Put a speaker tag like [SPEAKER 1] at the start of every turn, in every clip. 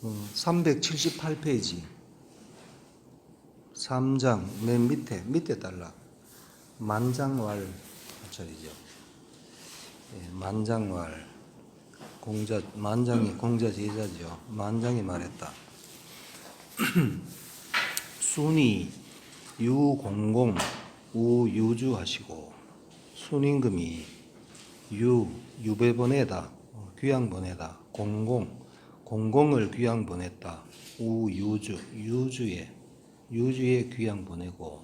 [SPEAKER 1] 378페이지 3장 맨 밑에 달라 만장왈 절이죠. 예, 만장왈 만장이 공자 제자죠. 만장이 말했다. 순이 유공공 우유주 하시고 순임금이 유배 보내다 귀양 보내다 공공을 귀양 보냈다. 유주에 귀양 보내고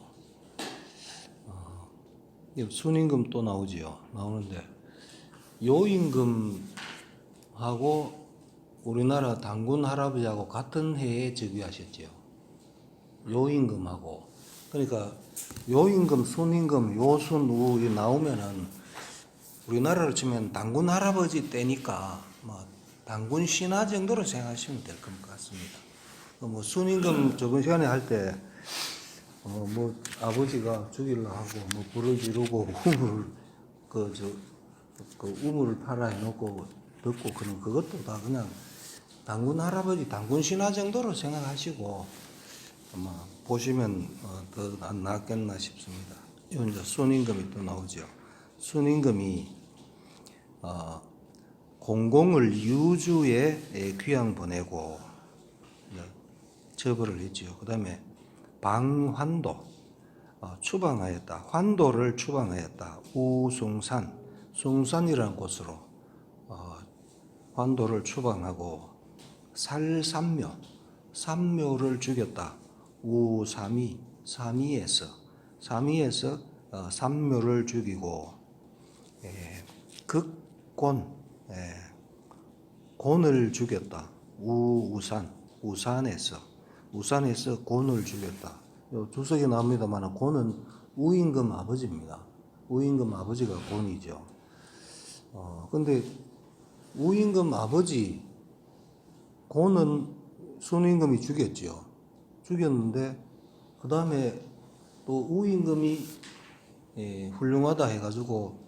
[SPEAKER 1] 순임금 또 나오지요. 나오는데 요임금하고 우리나라 단군 할아버지하고 같은 해에 즉위하셨지요. 요임금하고 그러니까 요임금, 순임금, 요순, 우 나오면은 우리나라로 치면 단군 할아버지 때니까 뭐 단군 신하 정도로 생각하시면 될 것 같습니다. 뭐 순임금 저번 시간에 할 때 뭐 아버지가 죽이려 하고 뭐 불을 지르고 우물을 팔아 해놓고 듣고 그것도 다 그냥 단군 할아버지, 단군 신하 정도로 생각하시고 아마 보시면 더 안 낫겠나 싶습니다. 이제 순임금이 또 나오죠. 순임금이 공공을 유주에 귀양 보내고 처벌을 했지요. 그 다음에 방환도 추방하였다. 환도를 추방하였다. 숭산이라는 곳으로 환도를 추방하고 삼묘를 죽였다. 삼위에서 삼묘를 죽이고 곤을 죽였다. 우산에서 곤을 죽였다. 주석에 나옵니다만 곤은 우임금 아버지입니다. 우임금 아버지가 곤이죠. 근데 우임금 아버지 곤은 순임금이 죽였는데 그 다음에 또 우임금이 훌륭하다 해가지고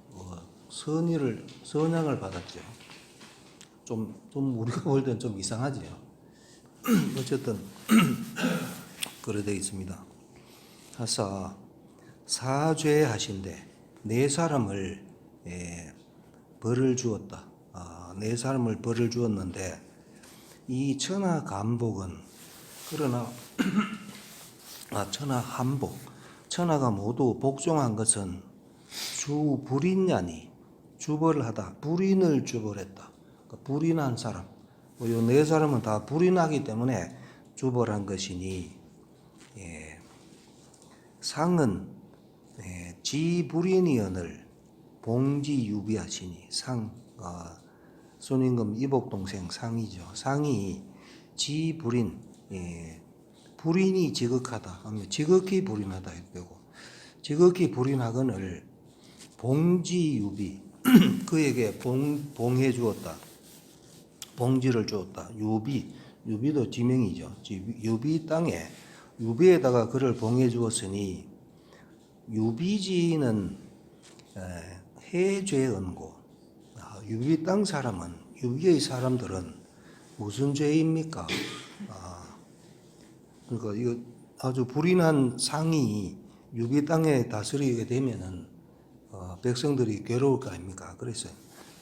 [SPEAKER 1] 선양을 받았죠. 좀 우리가 볼 때는 좀 이상하지요. 어쨌든 그래 되어 있습니다. 하사 사죄하신데 네 사람을 벌을 주었다. 네 사람을 벌을 주었는데 이 천하간복은 그러나 천하가 모두 복종한 것은 주불인냐니 주벌을 하다. 불인을 주벌했다. 그러니까 불인한 사람. 이 네 사람은 다 불인하기 때문에 주벌한 것이니 상은 지불인이언을 봉지유비하시니 순임금 이복동생 상이죠. 상이 지불인 불인이 지극하다. 지극히 불인하다 이거고 지극히 불인하거늘 봉지유비 그에게 봉해 주었다. 봉지를 주었다. 유비도 지명이죠. 유비 땅에 유비에다가 그를 봉해 주었으니 유비지는 해죄언고 유비 땅 사람은 유비의 사람들은 무슨 죄입니까? 그러니까 이거 아주 불인한 상이 유비 땅에 다스리게 되면은 백성들이 괴로울 거 아닙니까? 그래서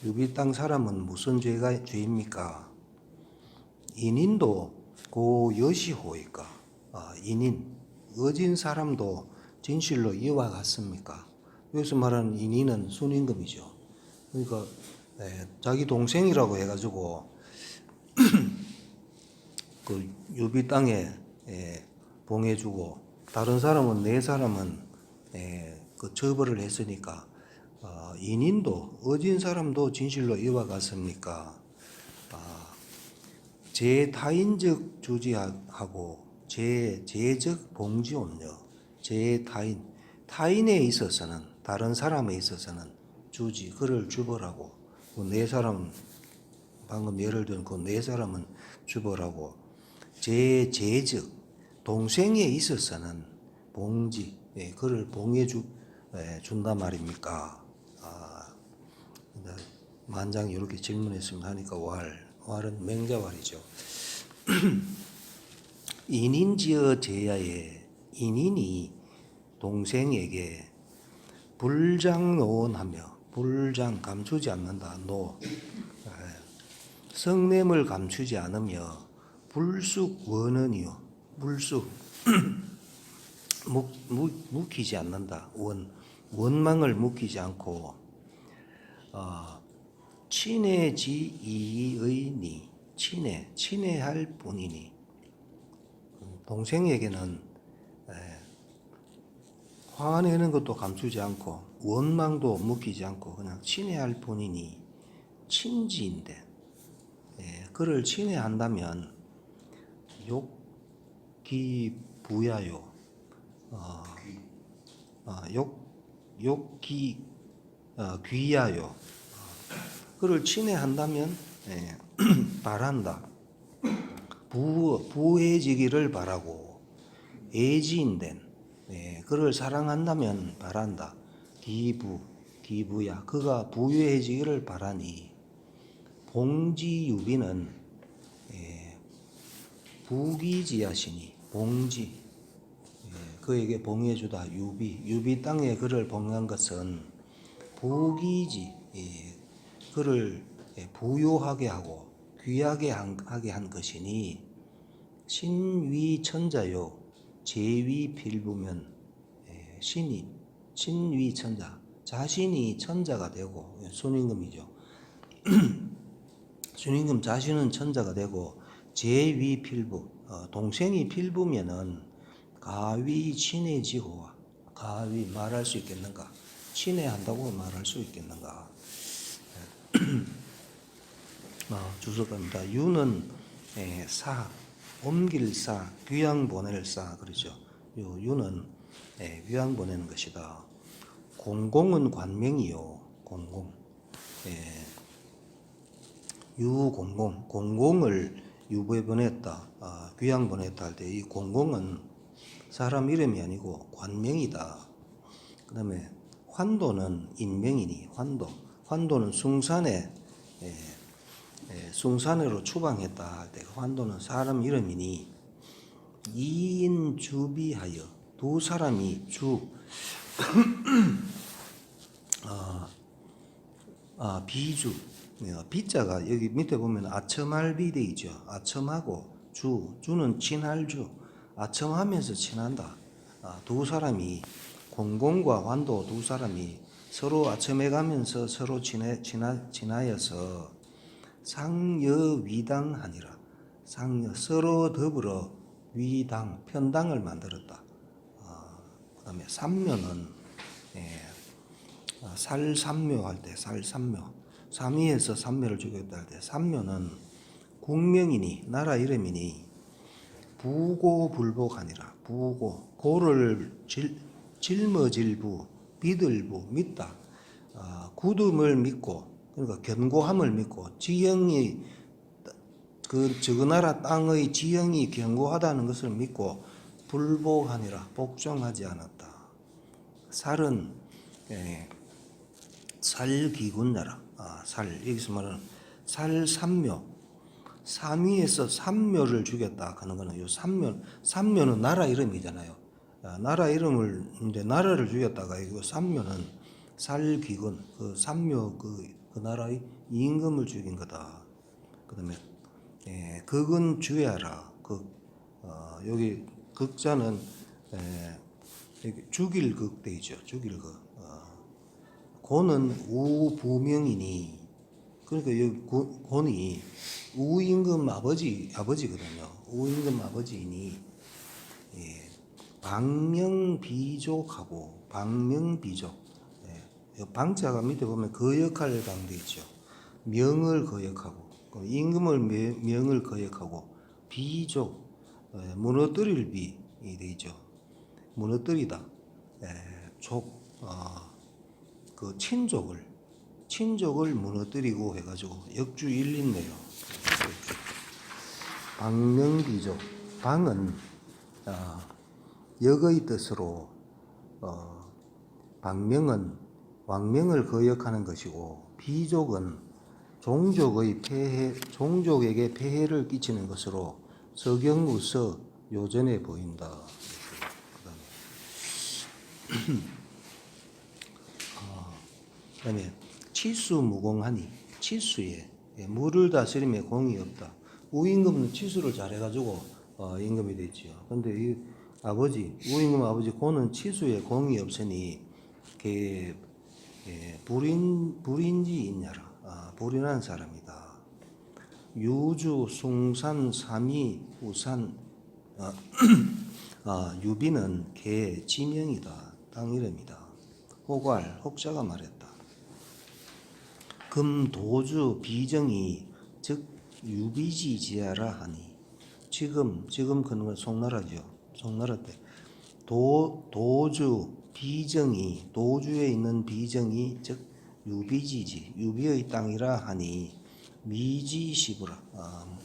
[SPEAKER 1] 유비 땅 사람은 무슨 죄입니까? 인인도 고여시호이까 인인 어진 사람도 진실로 이와 같습니까? 여기서 말하는 인인은 순임금이죠. 그러니까 자기 동생이라고 해가지고 그 유비 땅에 봉해주고 다른 사람은 네 사람은 그 처벌을 했으니까 인인도 어진 사람도 진실로 이와 같습니까? 제타인적 주지하고 제적 봉지온녀 타인에 있어서는 다른 사람에 있어서는 주지 그를 주벌하고 그 네 사람 방금 예를 든 그 네 사람은 주벌하고 제적 동생에 있어서는 봉지 그를 봉해 준단 말입니까? 만장이 이렇게 질문했습니다 하니까 왈은 맹자왈이죠. 인인지어 제야에 인인이 동생에게 불장노원하며 불장 감추지 않는다. 노 성냄을 감추지 않으며 불쑥원언이요 불쑥 묵히지 않는다. 원망을 묵히지 않고 친해지이의니 친해할 뿐이니 동생에게는 화내는 것도 감추지 않고 원망도 묵히지 않고 그냥 친해할 뿐이니 친지인데 그를 친해한다면 욕기부야요 귀야요 그를 친해한다면 바란다. 부해지기를 바라고 애지인된 그를 사랑한다면 바란다. 기부야 그가 부유해지기를 바라니 봉지유비는 부기지하시니 봉지 그에게 봉해주다. 유비 땅에 그를 봉한 것은 부기지 그를 부요하게 하고 귀하게 하게 한 것이니 신위천자요 제위필부면 신이 신위천자 자신이 천자가 되고 순임금이죠. 순임금 자신은 천자가 되고 제위필부 동생이 필부면은 가위 친해지고 가위 말할 수 있겠는가? 친해한다고 말할 수 있겠는가? 주석입니다. 유는 사 옮길 사 귀양 보낼 사 그러죠. 유는 귀양 보내는 것이다. 공공은 관명이요. 공공 공공을 유부에 보냈다. 귀양 보냈다 할 때 이 공공은 사람 이름이 아니고 관명이다. 그 다음에 환도는 인명이니 환도는 숭산으로 추방했다 할 때 환도는 사람 이름이니 이인주비하여 두 사람이 비주 비자가 여기 밑에 보면 아첨할 돼 있죠. 아첨하고 주는 친할 주 아첨하면서 친한다. 두 사람이 공공과 환도 두 사람이 서로 아첨해가면서 서로 친하여서 상여위당하니라. 서로 더불어 위당 편당을 만들었다. 그 다음에 삼묘는 살삼묘 할 때 살삼묘 삼위에서 삼묘를 죽였다 할 때 삼묘는 국명이니 나라 이름이니 부고불복하니라. 고를 짊어질부 비들부 믿다. 굳음을 믿고 그러니까 견고함을 믿고 지형이 저 나라 땅의 지형이 견고하다는 것을 믿고 불복하니라. 복종하지 않았다. 살은 살기군나라. 여기서 말하는 살삼묘 삼위에서 삼묘를 죽였다 하는 거는 요 삼묘는 나라 이름이잖아요. 나라 이름을 이제 나라를 죽였다가 이거 삼묘는 살기군 그 삼묘 그 나라의 임금을 죽인 거다. 그다음에 극은 주야라. 여기 극자는 여기 죽일 극돼 있죠. 죽일 극. 고는 우부명이니 그러니까 여기 고는 우임금 아버지거든요. 우임금 아버지이니 방명비족하고 방명비족. 방자가 밑에 보면 거역할 방돼 있죠. 명을 거역하고 임금을 명을 거역하고 비족 무너뜨릴 비이 되죠. 무너뜨리다. 그 친족을 무너뜨리고 해가지고 역주 일린네요. 방명비족. 방은 역의 뜻으로 방명은 왕명을 거역하는 것이고 비족은 종족에게 폐해를 끼치는 것으로 서경우서 요전에 보인다. 그다음에 치수 무공하니 치수에 물을 다스림에 공이 없다. 우임금은 치수를 잘해가지고 임금이 됐지요. 근데 이 아버지 우임금 아버지 고는 치수에 공이 없으니 불인지 있냐라. 불인한 사람이다. 유주 숭산 삼이 우산 유비는 개 지명이다. 땅 이름이다. 호괄 혹자가 말했다. 금도주 비정이 즉 유비지지하라 하니 지금 그는 건 송나라죠. 송나라 때 도주 비정이 도주에 있는 비정이 즉 유비지지 유비의 땅이라 하니 미지시부라.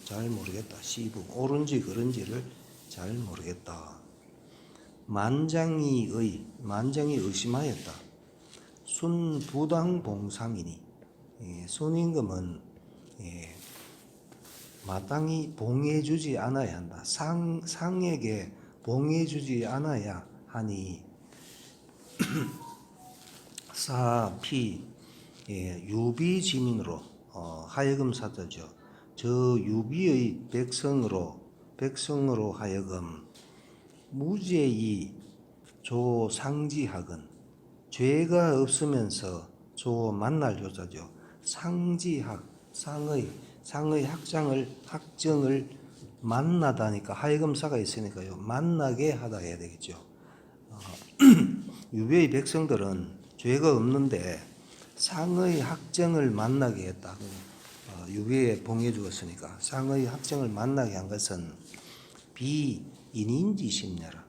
[SPEAKER 1] 잘 모르겠다. 시부 옳은지 그른지를 잘 모르겠다. 만장이 의심하였다. 순부당 봉삼이니 순임금은 마땅히 봉해주지 않아야 한다. 상에게 봉해주지 않아야 하니 사피 유비지민으로 하여금 사자죠. 저 유비의 백성으로 하여금 무죄히 조상지학은 죄가 없으면서 조 만날 조자죠. 상지학 상의 학정을 만나다니까 하여금사가 있으니까요. 만나게 하다 해야 되겠죠. 유비의 백성들은 죄가 없는데 상의 학정을 만나게 했다. 유비에 봉해 주었으니까 상의 학정을 만나게 한 것은 비인인지 싶냐라.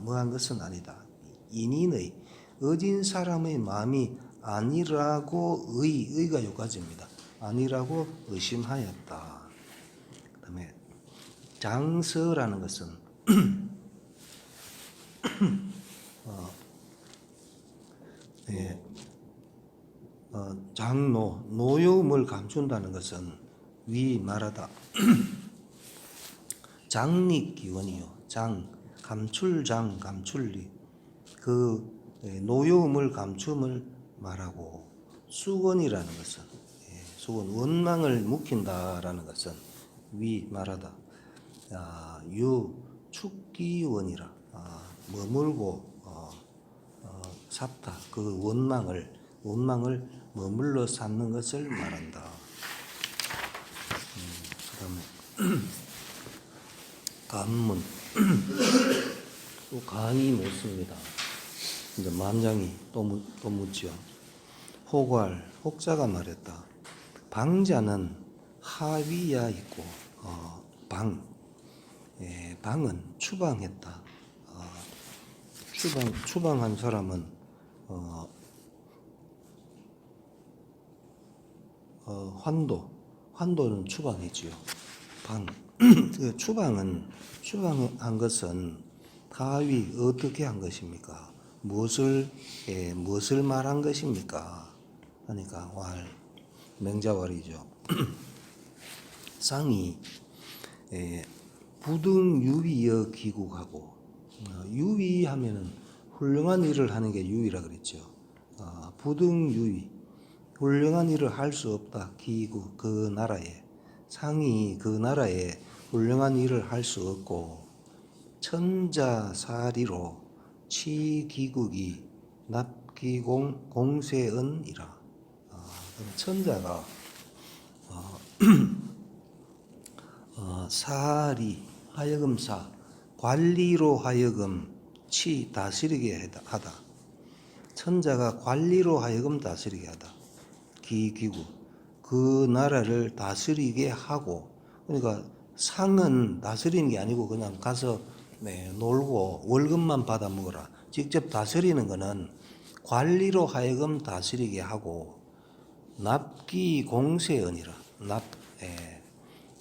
[SPEAKER 1] 뭐한 것은 아니다. 인인의 어진 사람의 마음이 아니라고 의가 요까지입니다. 아니라고 의심하였다. 그다음에 장서라는 것은 노여움을 감춘다는 것은 위 말하다. 장리기원이요. 감출리. 노여움을 감춤을 말하고 수건이라는 것은 수건 원망을 묵힌다라는 것은 위 말하다. 축기원이라 머물고 삽다. 그 원망을 머물러 삼는 것을 말한다. 그다음에 간문 또 간이 묻습니다. 이제 만장이 또 묻죠. 호괄 혹자가 말했다. 방자는 하위야 있고 방은 추방했다. 추방한 사람은 환도는 추방했지요. 추방한 것은 하위 어떻게 한 것입니까? 무엇을 말한 것입니까? 하니까 맹자왈이죠. 쌍이 부등유위여 기국하고 유위하면은 훌륭한 일을 하는 게 유위라 그랬죠. 부등유위 훌륭한 일을 할 수 없다. 기국 그 나라에 상이 그 나라에 훌륭한 일을 할 수 없고 천자사리로 치기국이 납기공 공세은이라. 천자가 사리 하여금사 관리로 하여금 다스리게 하다. 천자가 관리로 하여금 다스리게 하다. 기구 그 나라를 다스리게 하고, 그러니까 상은 다스리는 게 아니고 그냥 가서 놀고 월급만 받아 먹어라. 직접 다스리는 거는 관리로 하여금 다스리게 하고 납기 공세언이라.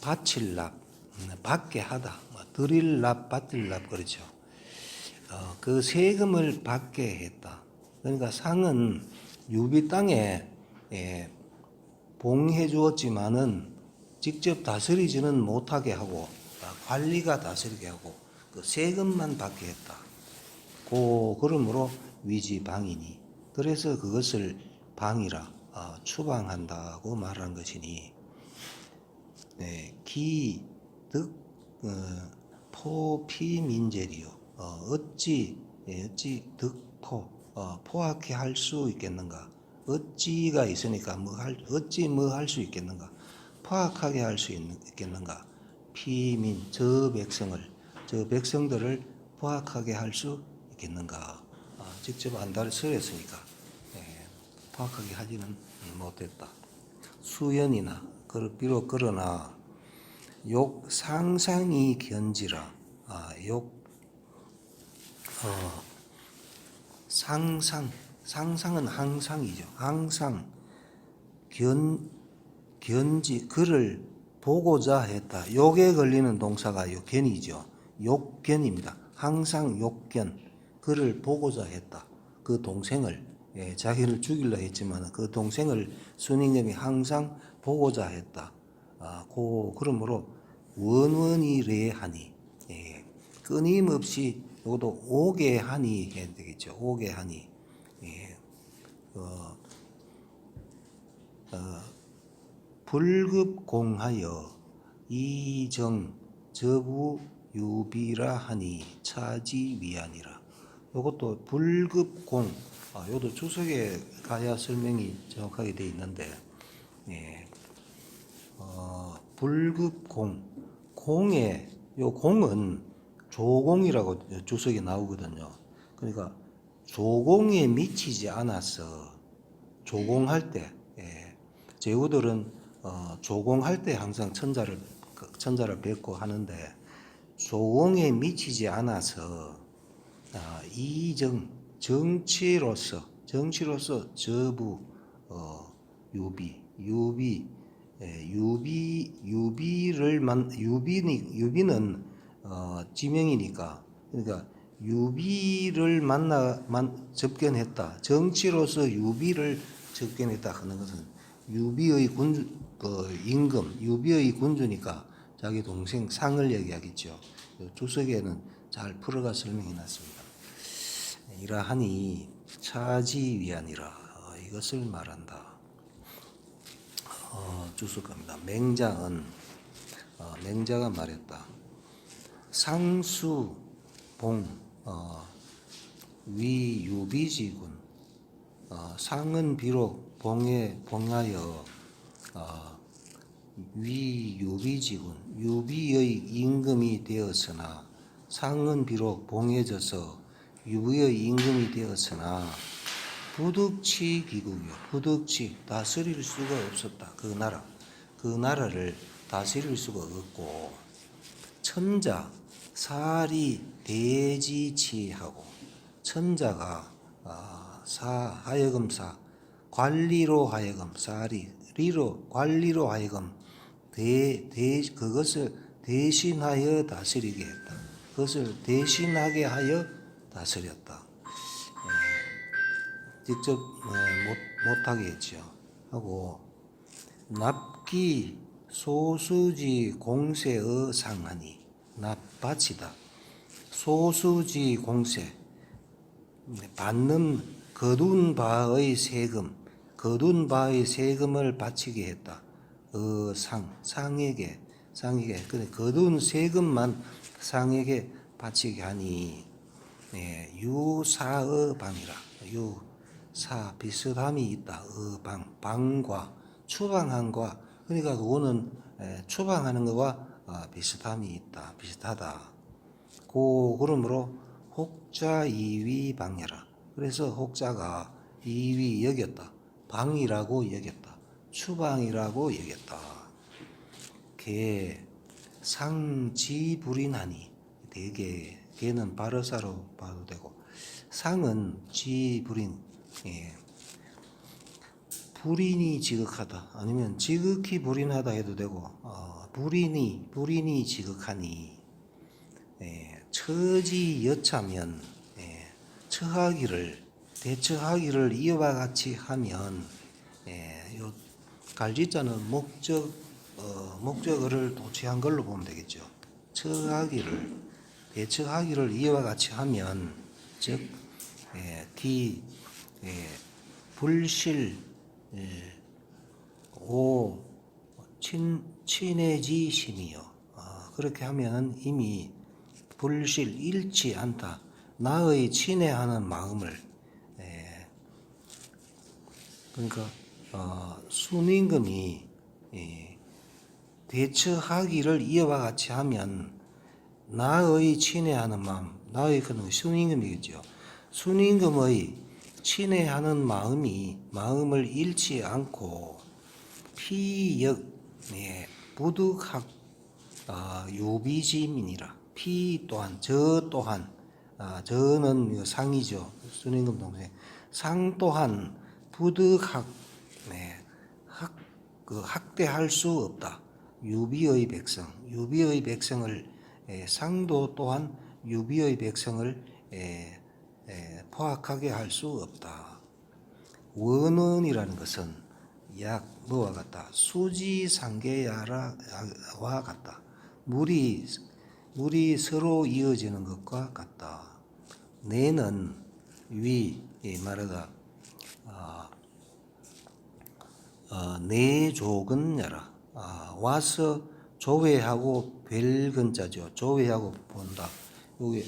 [SPEAKER 1] 바칠 납 받게 하다. 드릴 납 받을 납 그렇죠. 그 세금을 받게 했다. 그러니까 상은 유비 땅에 봉해 주었지만은 직접 다스리지는 못하게 하고 관리가 다스리게 하고 그 세금만 받게 했다. 그러므로 위지방이니 그래서 그것을 방이라 추방한다고 말한 것이니 기득 포피민제리요 어찌 득포 포악해 할 수 있겠는가? 어찌가 있으니까 어찌 뭐 할 수 있겠는가? 포악하게 할 수 있겠는가? 피민 저 백성들을 포악하게 할 수 있겠는가? 직접 안달을 설했으니까 포악하게 하지는 못했다. 수연이나 비록 그러나 욕 상상이 견지라 상상은 항상이죠. 항상 견지 그를 보고자 했다. 욕에 걸리는 동사가 견이죠. 욕견입니다. 항상 욕견 그를 보고자 했다. 그 동생을 자기를 죽이려 했지만 그 동생을 순임금이 항상 보고자 했다. 그러므로 원원이 레하니 끊임없이 이것도 오게 하니 해야 되겠죠. 오게 하니 불급공하여 이정 저부 유비라 하니 차지 위안이라. 이것도 불급공 이것도 주석에 가야 설명이 정확하게 되어 있는데 불급공 공의 요 공은 조공이라고 주석에 나오거든요. 그러니까 조공에 미치지 않아서 조공할 때 제후들은 조공할 때 항상 천자를 뵙고 하는데 조공에 미치지 않아서 이정 정치로서 저부 유비는 지명이니까 그러니까 유비를 접견했다. 정치로서 유비를 접견했다 하는 것은 유비의 임금, 유비의 군주니까 자기 동생 상을 얘기하겠죠. 주석에는 잘 풀어가 설명해 놨습니다. 이러하니 차지위안이라 이것을 말한다. 주석합니다. 맹자은 맹자가 말했다. 상수봉 위유비지군 상은 비록 봉하여 위유비지군 유비의 임금이 되었으나 상은 비록 봉해져서 유비의 임금이 되었으나 부득치 기국이요. 부득치 다스릴 수가 없었다. 그 나라를 다스릴 수가 없고 천자 사리 대지치하고 천자가 하여금 관리로 하여금 관리로 하여금 그것을 대신하여 다스리게 했다. 그것을 대신하게 하여 다스렸다. 직접 못하게 했죠. 하고 납기 소수지 공세의 상하니 납바치다. 소수지 공세 받는 거둔 바의 세금을 바치게 했다. 상에게 근데 거둔 세금만 상에게 바치게 하니 유사의 방이라. 유사 비슷함이 있다. 방과 추방함과 그러니까 그거는 추방하는 것과 비슷함이 있다. 비슷하다. 그러므로 혹자 이위 방해라. 그래서 혹자가 이위 여겼다. 방이라고 여겼다. 추방이라고 여겼다. 상지불인하니 대개 개는 바르사로 봐도 되고 상은 지불인 불인이 지극하다 아니면 지극히 불인하다 해도 되고 불인이 지극하니 처지 여차면 대처하기를 이와 같이 하면 요 갈지자는 목적어를 도취한 걸로 보면 되겠죠. 대처하기를 이와 같이 하면, 즉 불실 오 친해지심이요. 그렇게 하면 이미 불실 잃지 않다. 나의 친애하는 마음을 그러니까 순임금이 대처하기를 이와 같이 하면 나의 친애하는 마음, 나의 그는 순임금이겠죠. 순임금의 친애하는 마음을 잃지 않고 피역 부득학 유비지민이라. 피 또한 저 또한 저는 상이죠. 순임금 동생. 상 또한 부득학 학대할 수 없다. 유비의 백성을 상도 또한 유비의 백성을 포악하게 할 수 없다. 원원이라는 것은 약 뭐와 같다. 수지상계야와 같다. 물이 서로 이어지는 것과 같다. 내는 말하다 내조근야라. 와서 조회하고 별근자죠. 조회하고 본다. 여기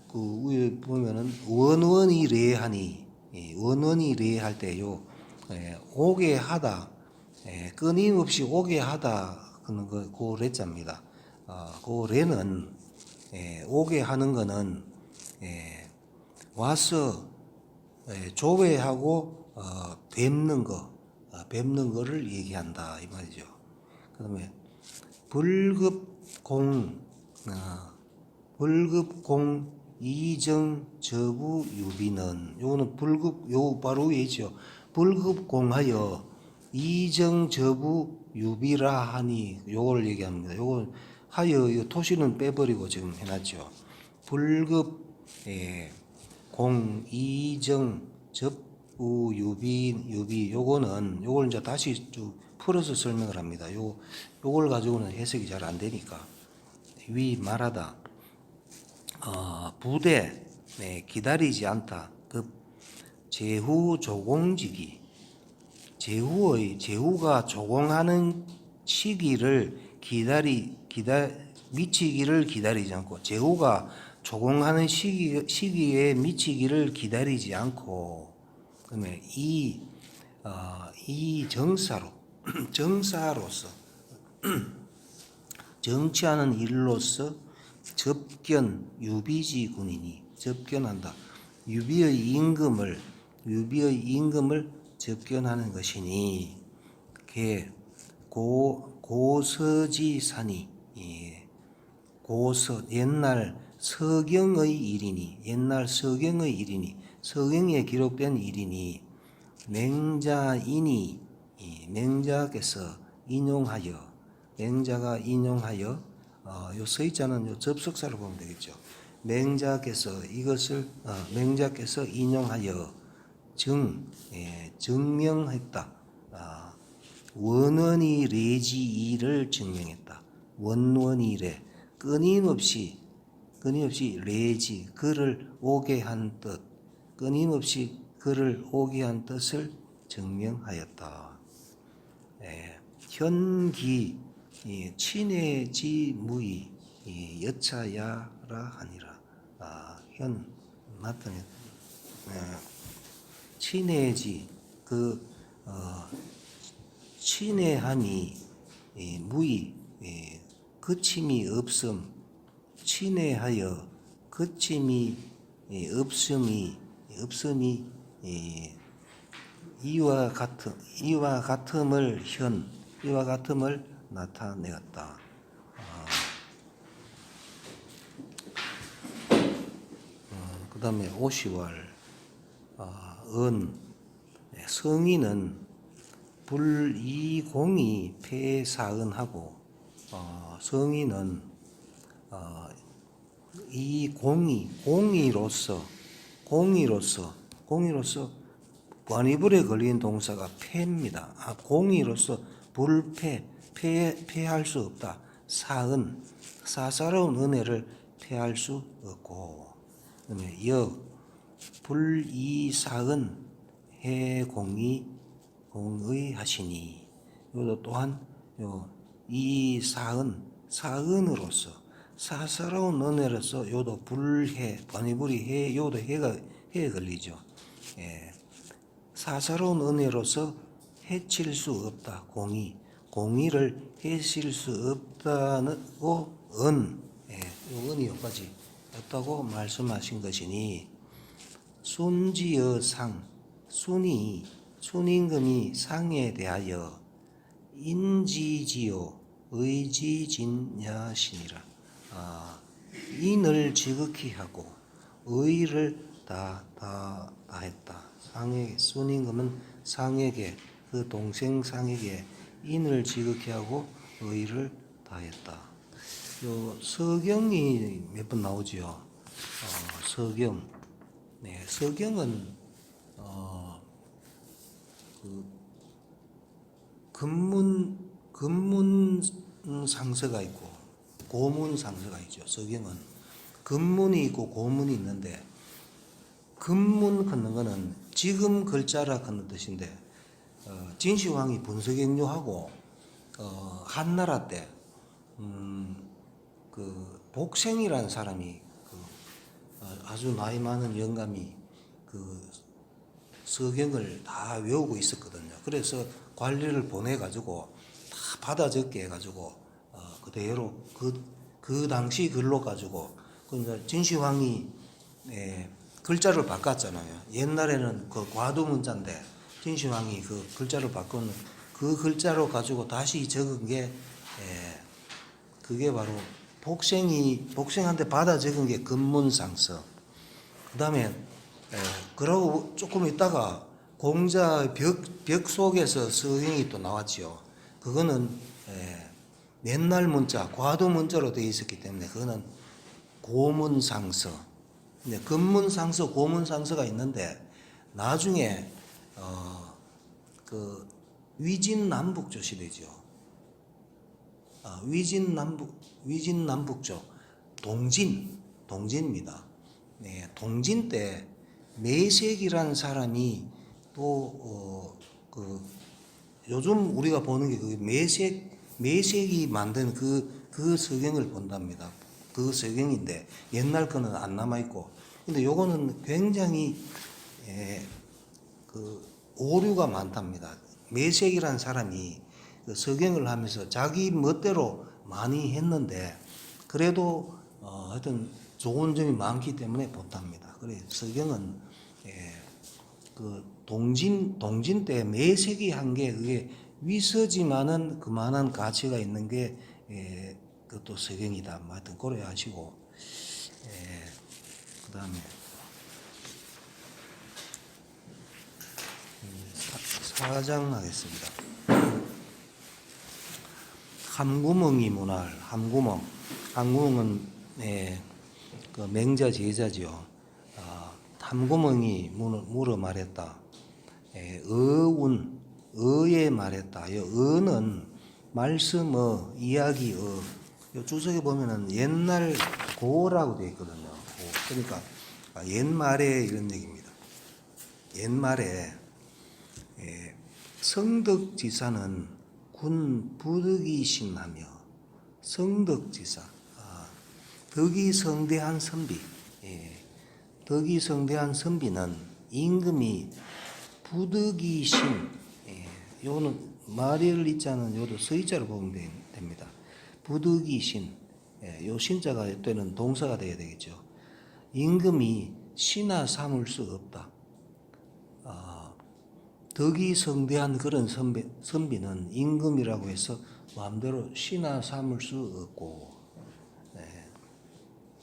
[SPEAKER 1] 그 위에 보면은 원원이 레하니, 원원이 레할 때요 오게 하다, 끊임없이 오게 하다 그는 그 레자입니다. 그 레는 오게 하는 거는 와서 조회하고 뵙는 거를 얘기한다 이 말이죠. 그다음에 불급공 이정 저부 유비는 요거는 요 바로 위에 있죠. 불급공하여 이정 저부 유비라 하니 요걸 얘기합니다. 요걸 하여 이 토시는 빼버리고 지금 해놨죠. 불급 공 이정 접우 유비 요걸 이제 다시 쭉 풀어서 설명을 합니다. 요걸 가지고는 해석이 잘 안 되니까. 위 말하다 부대 기다리지 않다. 그 제후 조공지기 제후가 조공하는 시기를 미치기를 기다리지 않고 제후가 조공하는 시기에 미치기를 기다리지 않고 그다음에 이 정사로서 정치하는 일로서 접견 유비지 군인이 접견한다. 유비의 임금을 접견하는 것이니 고서지산이 옛날 서경의 일이니 서경에 기록된 일이니 맹자께서 맹자가 인용하여 요 서자는 요 접속사로 보면 되겠죠. 맹자께서 인용하여 증명했다. 원원이 레지이를 증명했다. 원원이래 끊임없이 레지 그를 오게 한 뜻, 끊임없이 그를 오게 한 뜻을 증명하였다. 현기 친해지 무의 여차야라 하니라. 현 나타내 친해지 친애하니 무의 그침이 없음 친애하여 그침이 없음이 이와 같음을 나타내었다. 그 다음에 50월 성인은 불이공이 폐사은하고 성인은 이 공의로서 관이불에 걸린 동사가 폐입니다. 공의로서 불패 피할 수 없다. 사은, 사사로운 은혜를 피할 수 없고. 그다음에 불이사은 해공의 하시니. 이것도 또한 이 사은으로서 사사로운 은혜로서 요도 불해 번이불이 해 요도 해에 걸리죠. 예. 사사로운 은혜로서 해칠 수 없다. 공의를 해칠 수 없다고 예, 은이 여기까지 없다고 말씀하신 것이니 순지의 순임금이 상에 대하여 인지지요 의지진야시니라. 인을 지극히 하고 의를 다했다. 순임금은 상에게 그 동생 상에게 인을 지극히 하고 의를 다했다. 요 서경이 몇 번 나오지요. 서경. 네, 서경은 그 근문 상서가 있고 고문 상서가 있죠. 서경은 근문이 있고 고문이 있는데 근문 걷는 거는 지금 글자라 걷는 뜻인데 진시황이 분서경료하고 한나라 때 그 복생이라는 사람이 아주 나이 많은 영감이 그 서경을 다 외우고 있었거든요. 그래서 관리를 보내가지고 다 받아 적게 해가지고 그대로 그 당시 글로 가지고 그 진시황이 글자를 바꿨잖아요. 옛날에는 그 과두문자인데 진시황이 그 글자를 바꾸는 그 글자로 가지고 다시 적은 게 그게 바로 복생한테 받아 적은 게 근문상서. 그다음에 그러고 조금 있다가 공자 벽 속에서 서경이 또 나왔지요. 그거는 옛날 문자, 과도 문자로 되어 있었기 때문에 그거는 고문상서. 근문상서, 고문상서가 있는데 나중에 그 위진남북조 시대죠. 위진남북조 동진입니다. 네, 동진 때 매색이라는 사람이 또 요즘 우리가 보는 게 그 매색이 만든 그 서경을 본답니다. 그 서경인데 옛날 거는 안 남아 있고, 근데 요거는 굉장히 그 오류가 많답니다. 매색이라는 사람이 그 서경을 하면서 자기 멋대로 많이 했는데 그래도 하여튼 좋은 점이 많기 때문에 본답니다. 그래 서경은 그 동진 때 매색이 한 게 그게 위서지만은 그만한 가치가 있는 게 그것도 서경이다. 하여튼 고려하시고 그다음에 사장 하겠습니다. 함구멍이 문할 함구멍은 그 맹자 제자지요. 함구멍이 물어 말했다. 어에 말했다. 어는 말씀 이야기 요 주석에 보면은 옛날 고라고 되어 있거든요. 그러니까 옛말에 이런 얘기입니다. 옛말에 성덕지사는 군 부득이신하며 성덕지사 덕이 성대한 선비 덕이 성대한 선비는 임금이 부득이신 요는 말을 있자는 요도 서의자로 보면 됩니다. 부득이신 요 신자가 되는 동사가 되어야 되겠죠. 임금이 신하 삼을 수 없다. 덕이 성대한 그런 선비는 임금이라고 해서 마음대로 신하 삼을 수 없고,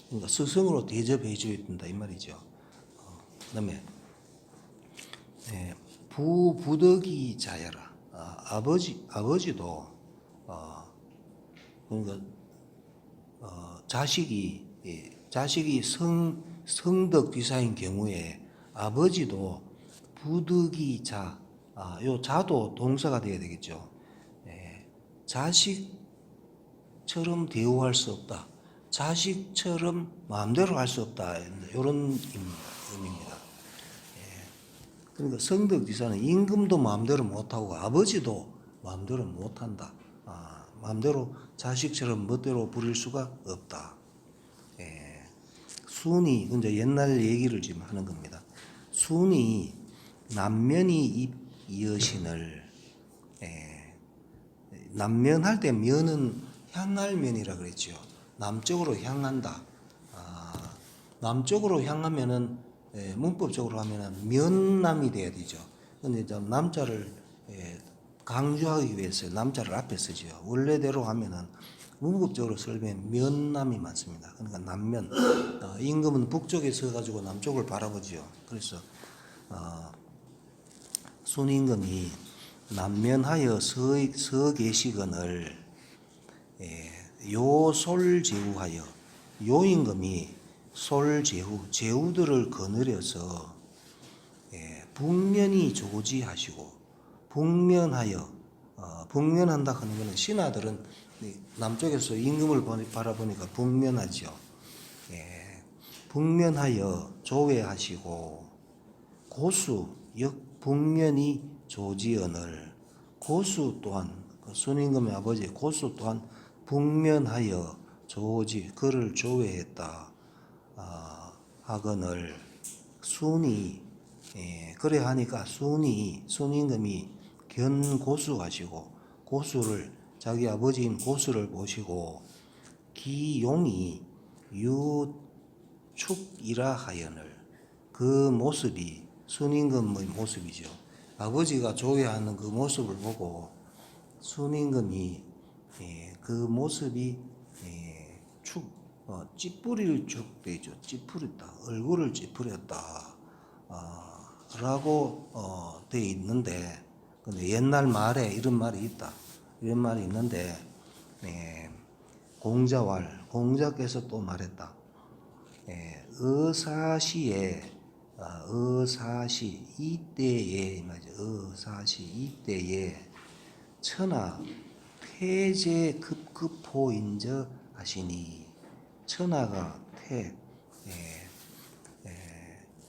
[SPEAKER 1] 그러니까 스승으로 대접해 줘야 된다 이 말이죠. 그다음에 부덕이 자야라. 아버지도 그러니까 자식이 성덕지사인 경우에 아버지도 부득이 자, 요 자도 동사가 되어야 되겠죠. 자식처럼 대우할 수 없다. 자식처럼 마음대로 할 수 없다. 이런 의미입니다. 그러니까 성덕지사는 임금도 마음대로 못하고 아버지도 마음대로 못한다. 마음대로 자식처럼 멋대로 부릴 수가 없다. 순이 이제 옛날 얘기를 지금 하는 겁니다. 순이 남면이 여신을 남면할 때 면은 향할 면이라 그랬죠. 남쪽으로 향한다. 남쪽으로 향하면은 문법적으로 하면은 면남이 돼야 되죠. 근데 남자를 강조하기 위해서 남자를 앞에 쓰죠. 원래대로 하면은 문법적으로 설명하면 면남이 맞습니다. 그러니까 남면. 임금은 북쪽에 서가지고 남쪽을 바라보죠. 그래서 순임금이 남면하여 서 계시거늘 요솔제후하여 요임금이 제후들을 거느려서 북면이 조지하시고 북면하여 북면한다 하는 것은 신하들은 남쪽에서 임금을 바라보니까 북면하죠. 북면하여 조회하시고 고수 역북면이 조지언을 고수 또한 순임금의 아버지 고수 또한 북면하여 조지 그를 조회했다 하거늘 순이 그래 하니까 순임금이 견고수하시고 고수를 자기 아버지인 고수를 보시고 기용이 유축이라 하여늘 그 모습이 순임금의 모습이죠. 아버지가 조회하는 그 모습을 보고 순임금이 그 모습이 찌푸리를 쭉 되죠. 찌푸렸다. 얼굴을 찌푸렸다. 라고 되어 있는데 근데 옛날 말에 이런 말이 있다. 이런 말이 있는데 공자께서 또 말했다. 의사시 이때에 의사시 이때에 천하 태제 급급호인저 하시니 천하가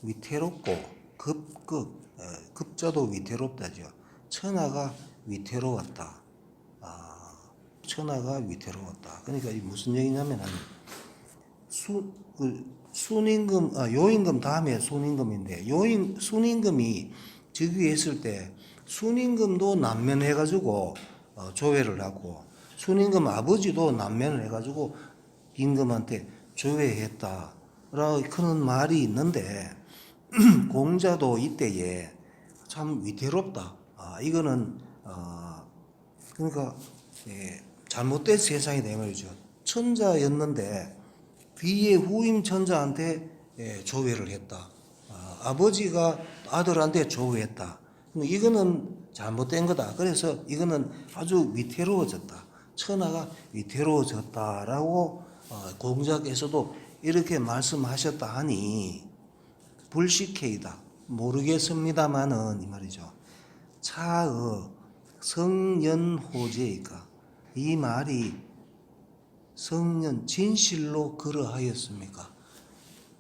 [SPEAKER 1] 위태롭고 급자도 위태롭다죠. 천하가 위태로웠다. 천하가 위태로웠다. 그러니까 이 무슨 얘기냐면 요임금 다음에 순임금인데 순임금이 즉위했을 때 순임금도 난면해가지고 조회를 하고 순임금 아버지도 난면을 해가지고 임금한테 조회했다라고 그런 말이 있는데 공자도 이때에 참 위태롭다. 이거는 그러니까 잘못된 세상이 된 말이죠. 천자였는데 뒤에 후임 천자한테 조회를 했다. 아버지가 아들한테 조회했다. 이거는 잘못된 거다. 그래서 이거는 아주 위태로워졌다. 천하가 위태로워졌다라고 공자께서도 이렇게 말씀하셨다 하니 불식해이다. 모르겠습니다만은 이 말이죠. 차의 성년호제이까 이 말이 성년 진실로 그러하였습니까?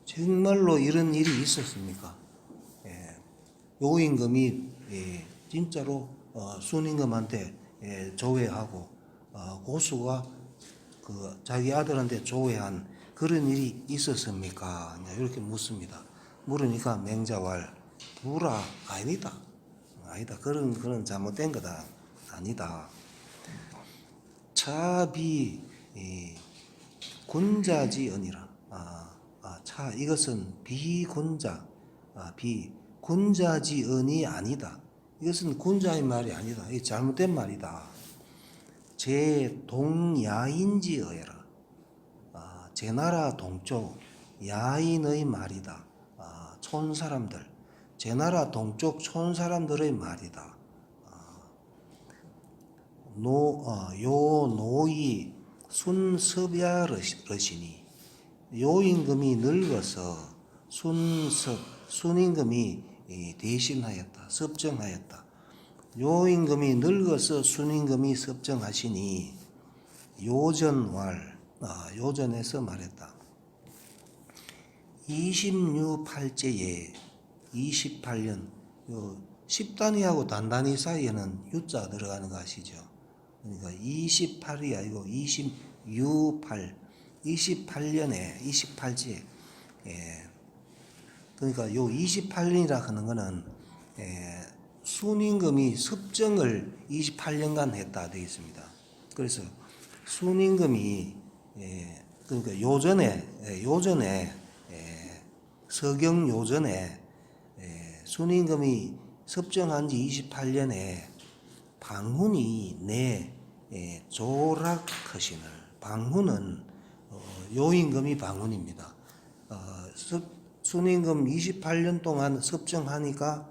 [SPEAKER 1] 정말로 이런 일이 있었습니까? 요임금이 진짜로 순임금한테 조회하고 고수가 그 자기 아들한테 조회한 그런 일이 있었습니까? 이렇게 묻습니다. 물으니까 맹자왈 부라 아니다. 그런 잘못된 거다. 아니다. 차비 군자지언이라. 이것은 군자지언이 아니다. 이것은 군자의 말이 아니다. 이 잘못된 말이다. 제 동야인지어라. 제 나라 동쪽 야인의 말이다. 촌 사람들, 제 나라 동쪽 촌 사람들의 말이다. 요 노이 순섭야러시니 요임금이 늙어서 순임금이 대신하였다. 섭정하였다. 요임금이 늙어서 순임금이 섭정하시니 요전왈 요전에서 말했다. 26팔째에 28년 요 10단위하고 단단위 사이에는 유자 들어가는 거 아시죠? 그러니까 28이 아니고 26팔 28년에 28째 그러니까 요 28년이라 하는 거는 순임금이 섭정을 28년간 했다 되어 있습니다. 그래서 순임금이 그러니까 요전에 서경 요전에 순임금이 섭정한 지 28년에 방훈이 내 조락하시늘 방훈은 요임금이 방훈입니다. 순임금 28년 동안 섭정하니까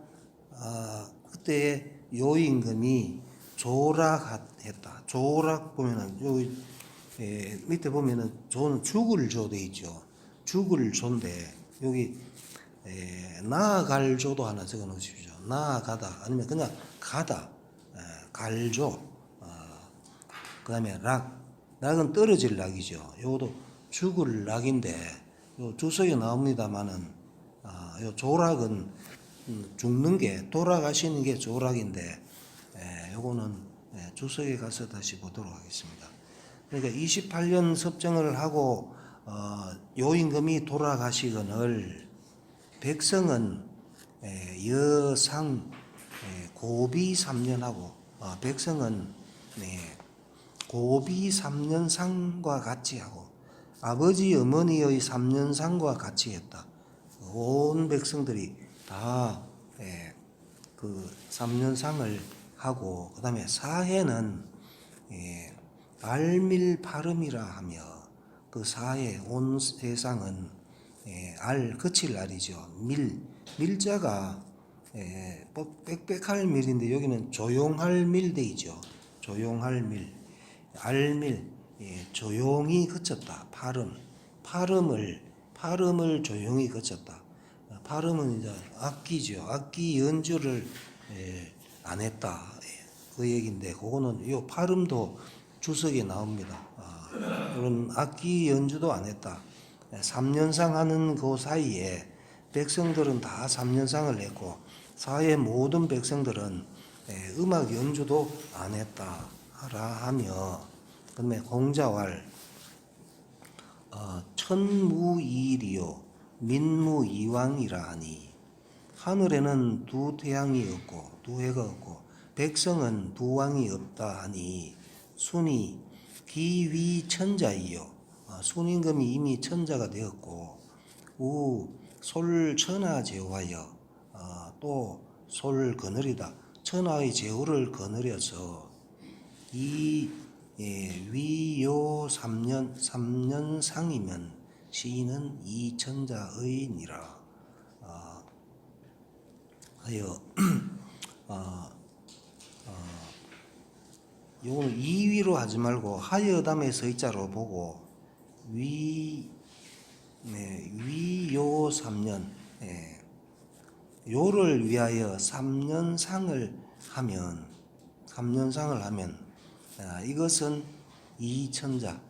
[SPEAKER 1] 그때 요임금이 조락했다. 조락 보면은 여기 밑에 보면은 조는 죽을 조 돼 있죠. 죽을 조인데 여기 나아갈 조도 하나 적어 놓으십시오. 나아가다 아니면 그냥 가다 갈조 그 다음에 락은 떨어질 락이죠. 요것도 죽을 락인데 요 주석에 나옵니다만은 요 조락은 죽는 게 돌아가시는 게 조락인데 요거는 주석에 가서 다시 보도록 하겠습니다. 그러니까 28년 섭정을 하고 요임금이 돌아가시거늘 백성은 여상 고비 3년하고 백성은 고비 3년상과 같이 하고 아버지 어머니의 3년상과 같이 했다. 온 백성들이 다 그 3년상을 하고 그 다음에 사해는 알밀파름이라 하며 그 사해 온 세상은 그칠 날이죠. 밀자가 빽빽할 밀인데 여기는 조용할 밀대이죠. 조용할 밀 알밀 조용히 그쳤다. 파름을 조용히 그쳤다. 파름은 이제 악기죠. 악기 연주를 안 했다. 그 얘기인데 그거는 요 파름도 주석에 나옵니다. 그런 악기 연주도 안 했다. 3년상 하는 그 사이에 백성들은 다 3년상을 했고 사회 모든 백성들은 음악 연주도 안 했다 하며 그다음에 공자왈 천무이일이요 민무이왕이라 하니 하늘에는 두 태양이 없고 두 해가 없고 백성은 두 왕이 없다 하니 순이 기위천자이요 순임금이 이미 천자가 되었고 우 솔천하 제후하여 또 솔거느리다 천하의 제후를 거느려서 이 위요 3년상이면 시인은 이천자의니라 하여 요거는 이위로 하지 말고 하여담의 서자로 보고 위요 3년 요를 위하여 3년상을 하면 이것은 이천자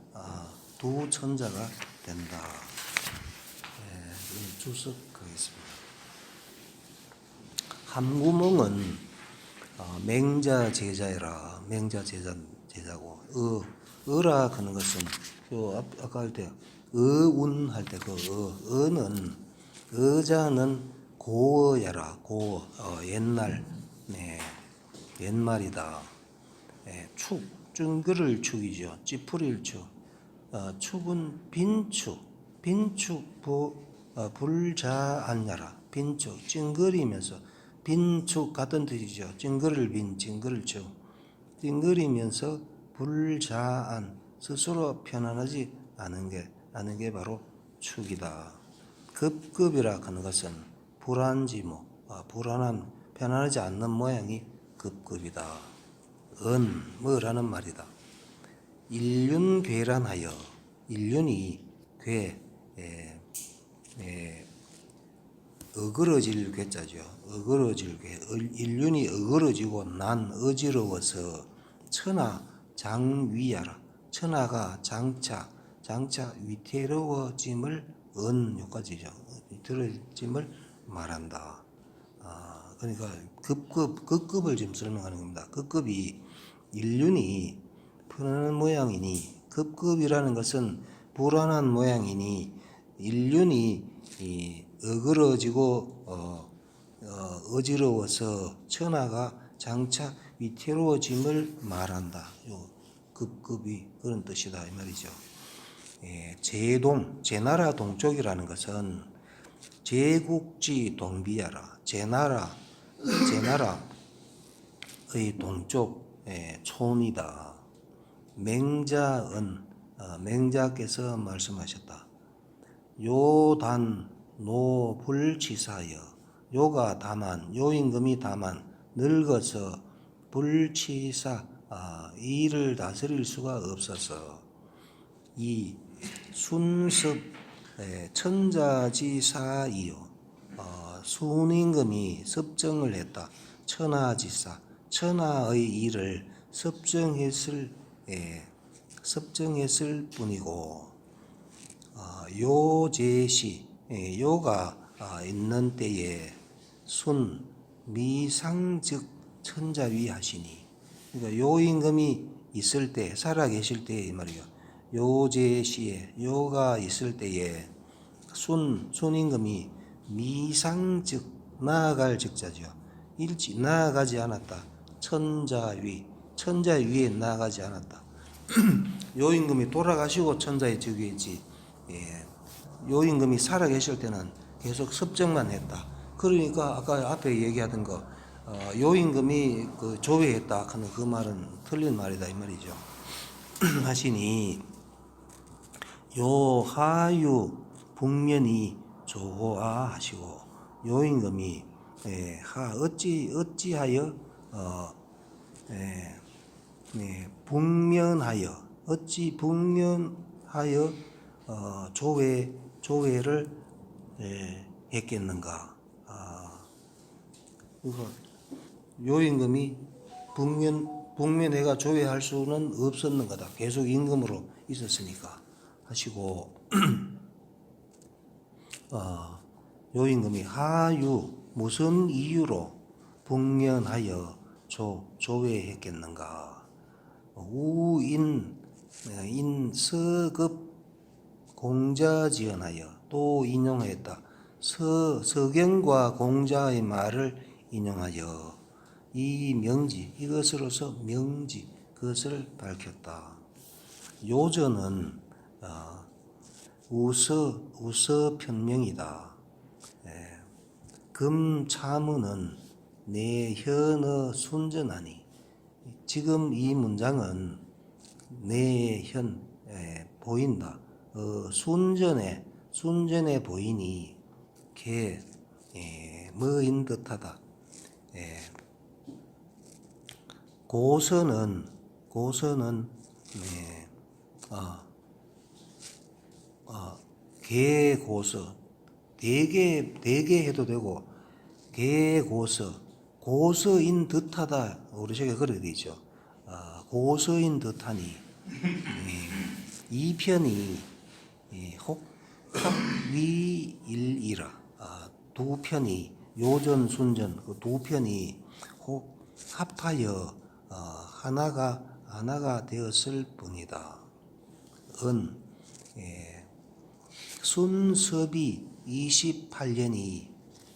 [SPEAKER 1] 두 천자가 된다. 주석 하겠습니다. 함구멍은 맹자 제자라 맹자 제자고 어라 하는 것은 요 아까 할 때 어운 할 때 그 어는 어자는 고어야라 고어 옛날 옛말이다. 축 ጭን그를 축이죠. 찌푸릴 축 축은 빈축 불자안야라 빈축 찡그리면서 빈축 같은 뜻이죠. 찡그를 찡그를 축 찡그리면서 불자안 스스로 편안하지 않은 게 바로 축이다. 급급이라 하는 것은 불안지모 불안한 편안하지 않는 모양이 급급이다. 뭐라는 말이다. 일륜괴란하여 일륜이 괴 어그러질 괴자죠. 어그러질 괴. 인륜이 어그러지고 난 어지러워서 천하 장위하라. 천하가 장차 위태로워짐을 요까지죠. 위태로워짐을 말한다. 그러니까 급급을 지금 설명하는 겁니다. 급급이 인륜이 편안한 모양이니, 급급이라는 것은 불안한 모양이니, 인륜이 어그러지고 어지러워서 천하가 장차 위태로워짐을 말한다. 요 급급이 그런 뜻이다 이 말이죠. 제나라 동쪽이라는 것은 제국지 동비야라. 제나라의 동쪽 촌이다. 맹자께서 말씀하셨다. 요단 노불치사여. 요가 다만, 요임금이 다만 늙어서 불치사, 이를 다스릴 수가 없어서 이 순섭 천자지사이요. 순임금이 섭정을 했다. 천하지사, 천하의 일을 섭정했을 뿐이고, 요제시, 요가 있는 때에 순 미상즉 천자위 하시니. 그러니까 요임금이 있을 때, 살아 계실 때에 말이요. 요제시에 요가 있을 때에 순임금이 미상즉 나아갈 즉자죠. 일찍 나아가지 않았다. 천자위에 나아가지 않았다. 요임금이 돌아가시고 천자의 즉위에 있지. 요임금이 살아 계실 때는 계속 섭정만 했다. 그러니까 아까 앞에 얘기하던 거 요임금이 그 조회했다 하는 그 말은 틀린 말이다 이 말이죠. 하시니 요 하유 북면이 조호하시고 요임금이 어찌하여 북면하여 어찌 북면하여 조회를 했겠는가. 그러니까 요임금이 북면해가 조회할 수는 없었는 거다. 계속 임금으로 있었으니까 하시고 요임금이 하유 무슨 이유로 북면하여 조회했겠는가. 인서급 공자지언하여 또 인용했다. 서경과 공자의 말을 인용하여 이 명지 이것으로서 명지 그것을 밝혔다. 요전은 우서 편명이다. 금차무는 내현어 순전하니. 지금 이 문장은 내현 보인다. 순전해 보이니 뭐인 듯하다. 고서는 개고서 대개 해도 되고 고서인 듯하다. 우리 책에 그래 되죠. 고서인 듯하니 이 편이 혹합위일이라. 두 편이 요전 순전 그 두 편이 혹 합하여 하나가 되었을 뿐이다. 순섭이 28년이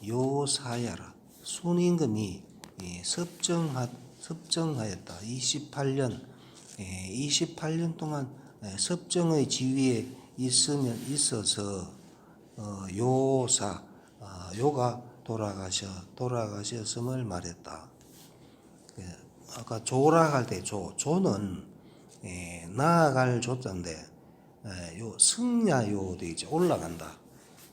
[SPEAKER 1] 요사야라. 순임금이 섭정하였다. 28년 동안 섭정의 지위에 있어서 요가 돌아가셨음을 말했다. 아까 조락할 때 조는 나아갈 조자인데 요 승야요 돼 있죠. 올라간다.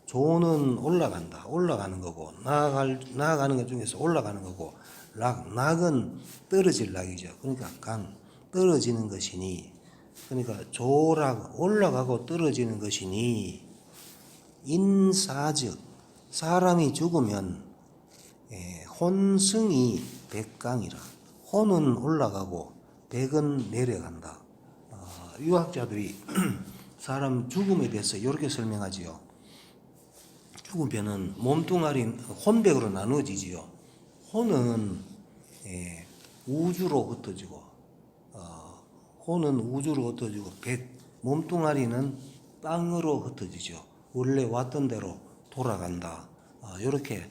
[SPEAKER 1] 조는 올라가는 거고 나아가는 것 중에서 올라가는 거고 낙은 떨어질 낙이죠. 그러니까 떨어지는 것이니, 그러니까 조락 올라가고 떨어지는 것이니 인사즉 사람이 죽으면 혼승이 백강이라. 혼은 올라가고 백은 내려간다. 유학자들이 사람 죽음에 대해서 이렇게 설명하지요. 죽으면은 몸뚱아리 혼백으로 나누어지지요. 혼은 우주로 흩어지고, 혼은 우주로 흩어지고, 몸뚱아리는 땅으로 흩어지죠. 원래 왔던 대로 돌아간다. 이렇게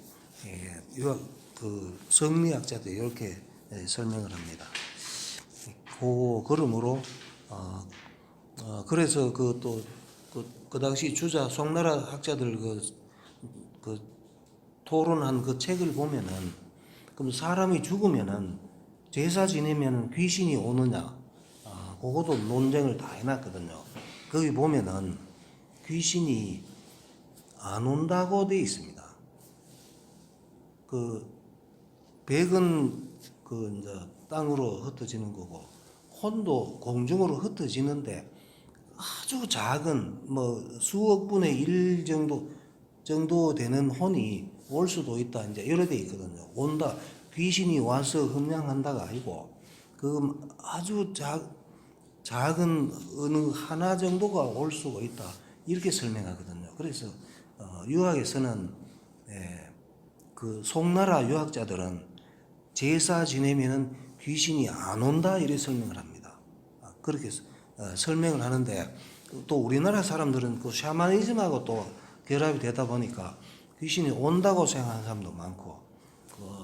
[SPEAKER 1] 그 성리학자들이 이렇게 설명을 합니다. 그러므로 그래서 그 당시 주자 송나라 학자들 그 토론한 그 책을 보면은, 그럼 사람이 죽으면은 제사 지내면 귀신이 오느냐, 그것도 논쟁을 다 해놨거든요. 거기 보면은 귀신이 안 온다고 돼 있습니다. 그 백은 그 이제 땅으로 흩어지는 거고, 혼도 공중으로 흩어지는데 아주 작은 뭐 수억 분의 1 정도 되는 혼이 올 수도 있다, 이제 이래 돼 있거든요. 온다, 귀신이 와서 흠양한다가 아니고 그 아주 작은 어느 하나 정도가 올 수가 있다, 이렇게 설명하거든요. 그래서 유학에서는 그 송나라 유학자들은 제사 지내면은 귀신이 안 온다, 이렇게 설명을 합니다. 그렇게 설명을 하는데, 또 우리나라 사람들은 그 샤머니즘하고 또 결합이 되다 보니까 귀신이 온다고 생각하는 사람도 많고,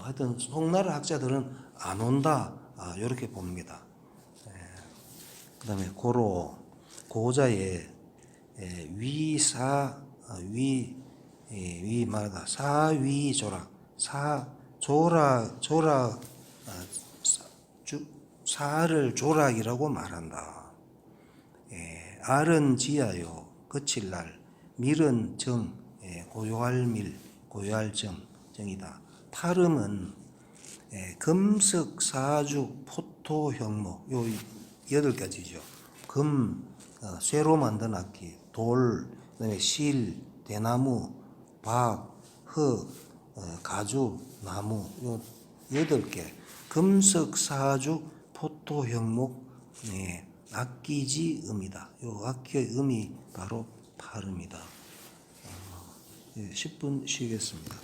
[SPEAKER 1] 하여튼 송나라 학자들은 안 온다, 이렇게 봅니다. 그다음에 고자의 말다 사위조락, 사를 조락이라고 말한다. 알은 지하요 거칠 날, 밀은 정, 고요할 밀, 고요할 정이다. 파름은 금석, 사죽, 포토, 형목, 요 8가지죠. 쇠로 만든 악기, 돌, 그다음에 실, 대나무, 박, 흙, 가죽, 나무, 요 8개. 금석, 사죽, 포토, 형목, 악기지 음이다. 요 악기의 음이 바로 파름이다. 10분 쉬겠습니다.